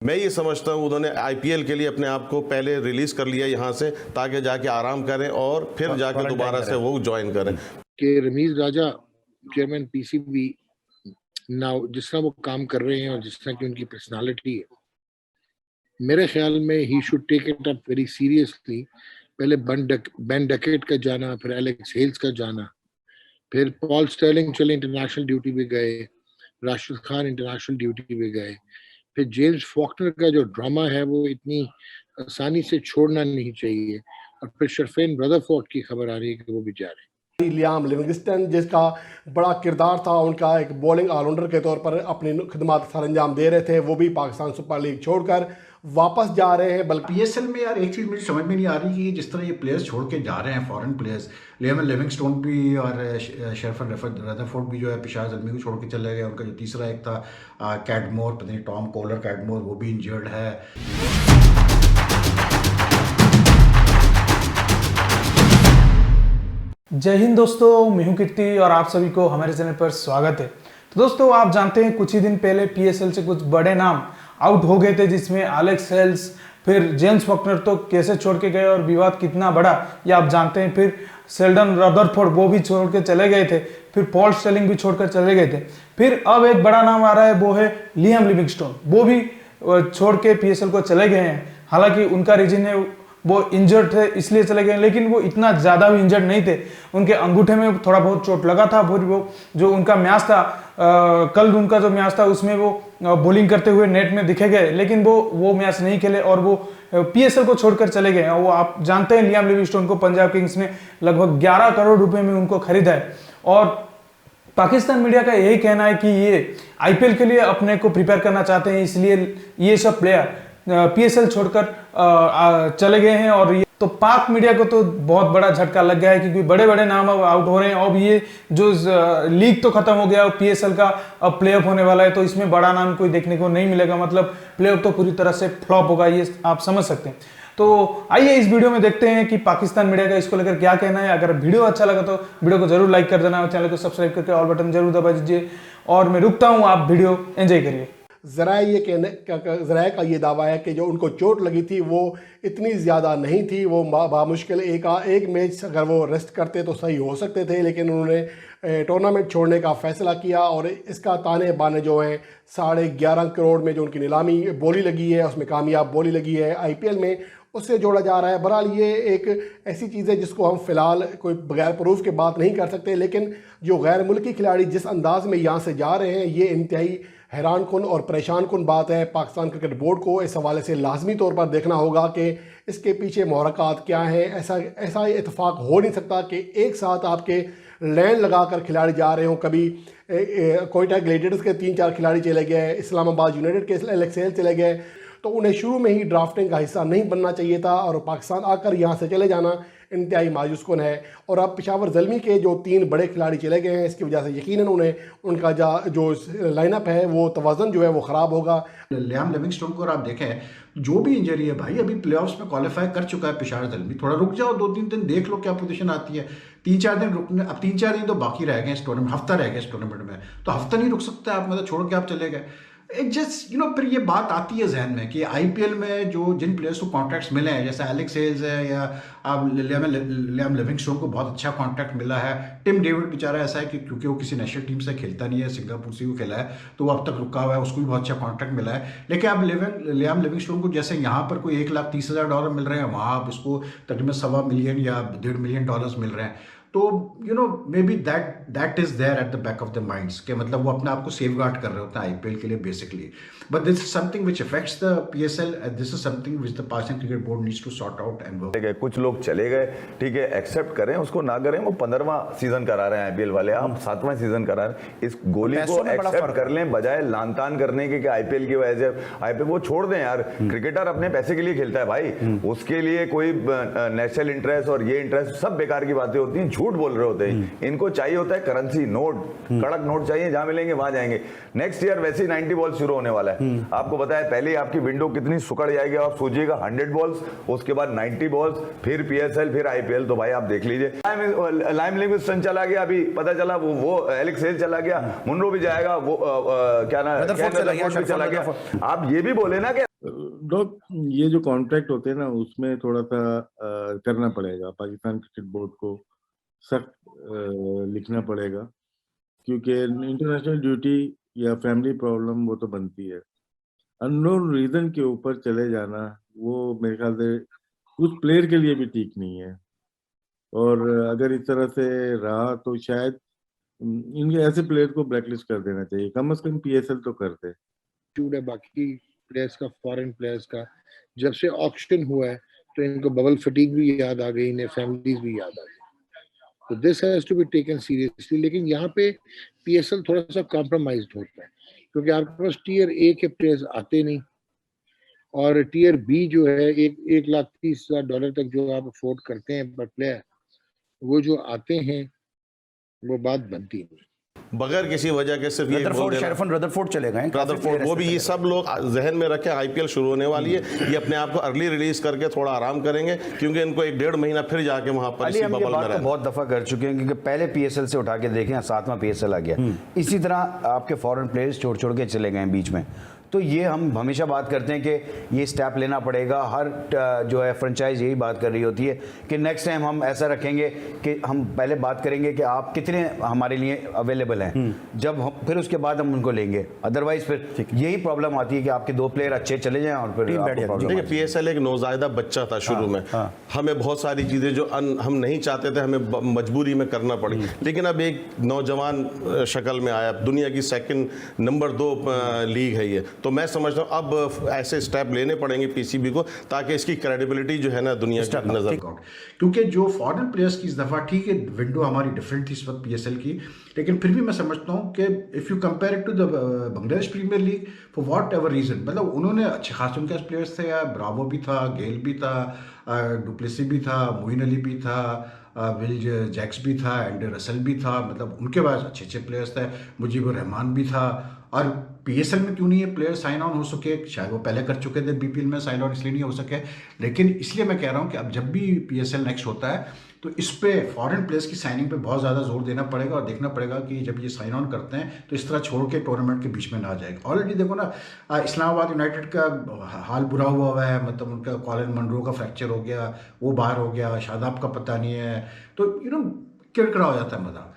मैं ये समझता हूँ उन्होंने आईपीएल के लिए अपने आप को पहले रिलीज कर लिया यहाँ से, ताकि जाके आराम करें और फिर जाके दोबारा से वो ज्वाइन करें। कि रमीज राजा चेयरमैन पीसीबी नाउ जिस तरह वो काम कर रहे हैं और जिस तरह की उनकी पर्सनालिटी है, मेरे ख्याल में he should take it up very seriously. पहले बेन डकेट का जाना, फिर एलेक्स हेल्स का जाना, फिर पॉल स्टर्लिंग चले इंटरनेशनल ड्यूटी पे गए, राशिद खान इंटरनेशनल ड्यूटी पे गए, फिर जेम्स फॉकनर का जो ड्रामा है वो इतनी आसानी से छोड़ना नहीं चाहिए, और फिर शर्फेन रदरफोर्ड की खबर आ रही है कि वो भी जा रहे हैं। लियाम लिविंगस्टन जिसका बड़ा किरदार था, उनका एक बॉलिंग ऑलराउंडर के तौर पर अपनी खिदमत सर अंजाम दे रहे थे, वो भी पाकिस्तान सुपर लीग छोड़कर वापस जा रहे हैं। बल्कि पीएसएल में यार एक चीज़ मुझे समझ में नहीं आ रही कि जिस तरह ये प्लेयर्स छोड़ के जा रहे हैं, फॉरेन प्लेयर्स, लियाम लिविंगस्टोन भी और शर्फन रदरफोर्ड भी जो है पेशावर ज़ल्मी को छोड़ के चले गए। उनका जो तीसरा एक था कैडमोर, पता नहीं टॉम कोलर कैडमोर, वो भी इंजर्ड है। जय हिंद दोस्तों, मैं हूं कीर्ति और आप सभी को हमारे चैनल पर स्वागत है। तो दोस्तों, आप जानते हैं कुछ ही दिन पहले पीएसएल से कुछ बड़े नाम आउट हो गए थे, जिसमें एलेक्स हेल्स, फिर जेम्स फॉकनर तो कैसे छोड़ के गए और विवाद कितना बड़ा ये आप जानते हैं। फिर शेल्डन रदरफोर्ड वो भी छोड़ के चले गए थे, फिर पॉल स्टेलिंग भी छोड़कर चले गए थे। फिर अब एक बड़ा नाम आ रहा है, वो है लियाम लिविंगस्टोन, वो भी छोड़ के पीएसएल को चले गए हैं। हालांकि उनका रीजन है वो इंजर्ड थे इसलिए चले गए, लेकिन वो इतना ज़्यादा भी इंजर्ड नहीं थे। उनके अंगूठे में थोड़ा बहुत चोट लगा था। फिर वो जो उनका मैच था, कल उनका जो मैच था उसमें वो बॉलिंग करते हुए नेट में दिखे गए, लेकिन वो मैच नहीं खेले और वो पीएसएल को छोड़कर चले गए। वो आप जानते हैं लियाम लिविंगस्टोन को पंजाब किंग्स ने लगभग 11 करोड़ रुपए में उनको खरीदा है। और पाकिस्तान मीडिया का यही कहना है कि ये आईपीएल के लिए अपने को प्रिपेयर करना चाहते हैं, इसलिए ये सब प्लेयर पीएसएल छोड़कर चले गए हैं। और ये तो पाक मीडिया को तो बहुत बड़ा झटका लग गया है, क्योंकि बड़े बड़े नाम अब आउट हो रहे हैं। अब ये जो लीग तो खत्म हो गया, पीएसएल का अब प्लेऑफ होने वाला है, तो इसमें बड़ा नाम कोई देखने को नहीं मिलेगा। मतलब प्लेऑफ तो पूरी तरह से फ्लॉप होगा, ये आप समझ सकते हैं। तो आइए इस वीडियो में देखते हैं कि पाकिस्तान मीडिया का इसको लेकर क्या कहना है। अगर वीडियो अच्छा लगा तो वीडियो को जरूर लाइक कर देना और चैनल को सब्सक्राइब करके ऑल बटन जरूर दबा दीजिए। और मैं रुकता हूँ, आप वीडियो एंजॉय करिए। ज़राए का ये दावा है कि जो उनको चोट लगी थी वो इतनी ज़्यादा नहीं थी। वो बामुश्किल एक मैच अगर वो रेस्ट करते तो सही हो सकते थे, लेकिन उन्होंने टूर्नामेंट छोड़ने का फ़ैसला किया। और इसका ताने बाने जो हैं 11.5 करोड़ में जो उनकी नीलामी बोली लगी है, उसमें कामयाब बोली लगी है आईपीएल में, उससे जोड़ा जा रहा है। बहरहाल ये एक ऐसी चीज़ है जिसको हम फ़िलहाल कोई बगैर प्रूफ के बात नहीं कर सकते, लेकिन जो गैर मुल्की खिलाड़ी जिस अंदाज में यहाँ से जा रहे हैं, ये इंतहाई हैरान कुन और परेशान कुन बात है। पाकिस्तान क्रिकेट बोर्ड को इस हवाले से लाजमी तौर पर देखना होगा कि इसके पीछे मुहरक़ात क्या हैं। ऐसा इत्तेफाक हो नहीं सकता कि एक साथ आपके लैंड लगाकर खिलाड़ी जा रहे हों। कभी कोयटा ग्लेडिएटर्स के 3-4 खिलाड़ी चले गए, इस्लामाबाद यूनाइटेड के एलेक्स हेल्स चले गए, तो उन्हें शुरू में ही ड्राफ्टिंग का हिस्सा नहीं बनना चाहिए था और पाकिस्तान आकर यहाँ से चले जाना इंतहाई मायूस कुन है। और अब पेशावर ज़ल्मी के जो 3 बड़े खिलाड़ी चले गए हैं, इसकी वजह से यकीनन उन्हें उनका जो लाइनअप है वो तवाज़ुन जो है वो ख़राब होगा। लियाम लिविंगस्टोन को और आप देखें, जो भी इंजरी है भाई, अभी प्लेऑफ्स में क्वालिफाई कर चुका है पेशावर ज़ल्मी। थोड़ा रुक जाओ, 2-3 दिन देख लो क्या पोजीशन आती है। 3-4 दिन रुकने, अब 3-4 दिन तो बाकी रह गए इस टूर्नामेंट, हफ्ता रह गया इस टूर्नामेंट में, तो हफ्ता नहीं रुक सकता आप, मतलब छोड़ के आप चले गए। एक जस्ट फिर ये बात आती है जहन में कि आईपीएल में जो जिन प्लेयर्स को कॉन्ट्रैक्ट्स मिले हैं, जैसे एलेक्स हेल्स है या अब लियाम लिविंगस्टोन को बहुत अच्छा कॉन्ट्रैक्ट मिला है। टिम डेविड बेचारा ऐसा है कि क्योंकि वो किसी नेशनल टीम से खेलता नहीं है, सिंगापुर से वो खेला है, तो वो अब तक रुका हुआ है, उसको भी बहुत अच्छा कॉन्ट्रैक्ट मिला है। लेकिन अब लियाम लिविंगस्टोन को जैसे यहाँ पर कोई $1,30,000 मिल रहे हैं, वहाँ आप इसको तकरीबन $1.25 मिलियन या $1.5 मिलियन मिल रहे हैं। तो maybe that is there at the back of the minds के मतलब वो अपने आप को सेफ गार्ड कर रहे होते हैं आईपीएल के लिए basically. But this is something which affects the PSL and this is something which the Pakistan cricket board needs to sort out and work. कुछ लोग चले गए, ठीक है, एक्सेप्ट करें, उसको ना करें। वो 15वां सीजन करा रहे हैं आईपीएल वाले, आप 7वां सीजन करा रहे हैं। इस गोली को एक्सेप्ट कर लें बजाय लानतान करने के कि आईपीएल की वजह से आईपीएल वो छोड़ दें यार। क्रिकेटर अपने पैसे के लिए खेलता है भाई, उसके लिए कोई नेशनल इंटरेस्ट और ये इंटरेस्ट सब बेकार की बातें होती हैं, झूठ बोल रहे होते हैं। इनको चाहिए होता है करेंसी, नोट, कड़क नोट चाहिए, जहां मिलेंगे वहां जाएंगे। नेक्स्ट ईयर वैसे ही 90 बॉल शुरू होने वाला है। आपको पता है पहले आपकी विंडो कितनी सुकड़ जाएगी, आप सोचिएगा 100 बॉल्स, उसके बाद 90 बॉल्स, फिर पीएसएल, फिर आईपीएल। तो भाई आप देख लीजिए, लियाम लिविंगस्टन चला गया, अभी पता चला वो एलेक्स हेल्स चला गया, मुनरो भी जाएगा, वो क्या नाम चला गया। आप ये भी बोले ना कि डॉक ये जो कॉन्ट्रैक्ट होते हैं ना उसमें थोड़ा सा करना पड़ेगा, पाकिस्तान क्रिकेट बोर्ड को सख्त लिखना पड़ेगा, क्योंकि इंटरनेशनल ड्यूटी या फैमिली प्रॉब्लम वो तो बनती है। अननोन रीजन के ऊपर चले जाना वो मेरे ख्याल से उस प्लेयर के लिए भी ठीक नहीं है, और अगर इस तरह से रहा तो शायद इनके ऐसे प्लेयर को ब्लैकलिस्ट कर देना चाहिए, कम से कम पीएसएल तो कर दे। है बाकी प्लेयर्स का, फॉरेन प्लेयर्स का। जब से ऑक्शन हुआ है तो इनको बबल फटीग भी याद आ गई, इन्हें फैमिलीज भी याद आ गई। तो this has to be taken seriously. लेकिन यहाँ पे पीएसएल थोड़ा सा कॉम्प्रोमाइज्ड होता है, क्योंकि आपके पास टीयर ए के प्लेयर्स आते नहीं, और टीयर बी जो है $1,30,000 तक जो आप अफोर्ड करते हैं पर प्लेयर, वो जो आते हैं वो बात बनती नहीं। बगैर किसी वजह के सिर्फ ये बोल देना रदरफोर्ड चले गए, रदरफोर्ड, वो भी ये सब लोग जहन में रखें आईपीएल शुरू होने वाली है, ये अपने आप को अर्ली रिलीज करके थोड़ा आराम करेंगे, क्योंकि इनको 1-1.5 महीना फिर जाके वहां पर इसी बबल में रहना। बहुत दफा कर चुके हैं, क्योंकि पहले पीएसएल से उठा के देखें 7वां पीएसएल आ गया, इसी तरह आपके फॉरेन प्लेयर्स छोड़ के चले गए बीच में। तो ये हम हमेशा बात करते हैं कि ये स्टेप लेना पड़ेगा, हर जो है फ्रेंचाइज यही बात कर रही होती है कि नेक्स्ट टाइम हम ऐसा रखेंगे कि हम पहले बात करेंगे कि आप कितने हमारे लिए अवेलेबल हैं, जब हम फिर उसके बाद हम उनको लेंगे। अदरवाइज फिर यही प्रॉब्लम आती है कि आपके 2 प्लेयर अच्छे चले जाएं और फिर देखिए पीएसएल एक नौजायदा बच्चा था शुरू में, हमें बहुत सारी चीजें जो हम नहीं चाहते थे हमें मजबूरी में करना पड़ी, लेकिन अब एक नौजवान शक्ल में आया, दुनिया की 2nd नंबर 2 लीग है ये, तो मैं समझता हूँ अब ऐसे स्टेप लेने पड़ेंगे पीसीबी को, ताकि इसकी क्रेडिबिलिटी जो है ना दुनिया की नजर, क्योंकि जो फॉरेन प्लेयर्स की इस दफ़ा ठीक है विंडो हमारी डिफरेंट थी इस वक्त पीएसएल की, लेकिन फिर भी मैं समझता हूँ कि if you compare it to the Bangladesh premier league for whatever reason, मतलब उन्होंने अच्छे खास उनके प्लेयर्स थे यार, ब्रावो भी था, गेल भी था, डुप्लेसी भी था, मोइन अली भी था, विल जैक्स भी था, एंड रसल भी था, मतलब उनके पास अच्छे अच्छे प्लेयर्स थे, मुजीबुर रहमान भी था। और पीएसएल में क्यों नहीं है प्लेयर साइन ऑन हो सके, शायद वो पहले कर चुके थे, बीपीएल में साइन ऑन इसलिए नहीं हो सके, लेकिन इसलिए मैं कह रहा हूँ कि अब जब भी पीएसएल नेक्स्ट होता है तो इस पे फॉरेन प्लेयर्स की साइनिंग पे बहुत ज़्यादा जोर देना पड़ेगा, और देखना पड़ेगा कि जब ये साइन ऑन करते हैं तो इस तरह छोड़ के टूर्नामेंट के बीच में ना आ जाएगा। ऑलरेडी देखो ना इस्लामाबाद यूनाइटेड का हाल बुरा हुआ है, मतलब उनका कॉलिन मनरो का फ्रैक्चर हो गया, वो बाहर हो गया, शादाब का पता नहीं है, तो किरकिरा हो जाता है मज़ा।